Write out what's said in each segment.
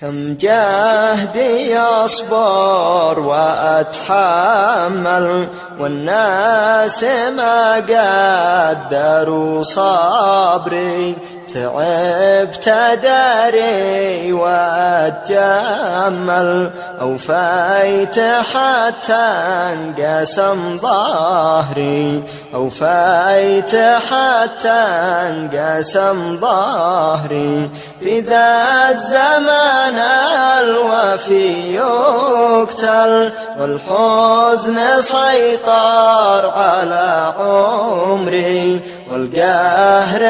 كم جهدي أصبر وأتحمل والناس ما قدروا صبري، تعبت أداري وأتجمل أوفيت حتى انقسم ظهري، أوفيت حتى انقسم ظهري. في ذا الزمان الوفي يقتل والحزن سيطر على عمري، والقهر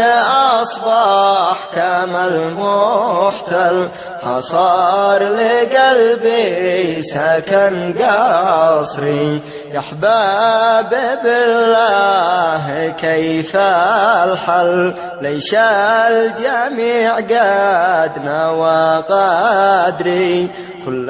أصبح كما المحتل، حصار لقلبي سكن قصري. يا أحباب بالله كيف الحل؟ ليش الجميع قد نوى قدري، كل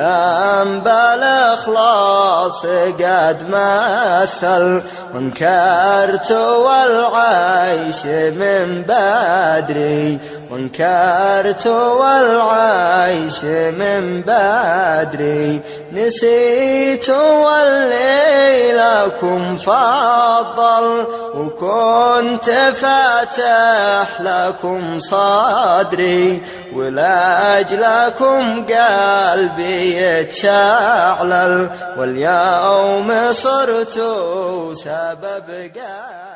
بالإخلاص قد مثل، وانكرت والعيش من بدري، وانكرت والعيش من بدري. نسيت والليلكم فضل وكنت فاتح لكم صدري، ولأجلكم قلبي يتشعلل، واليوم صرت سبب قلبي.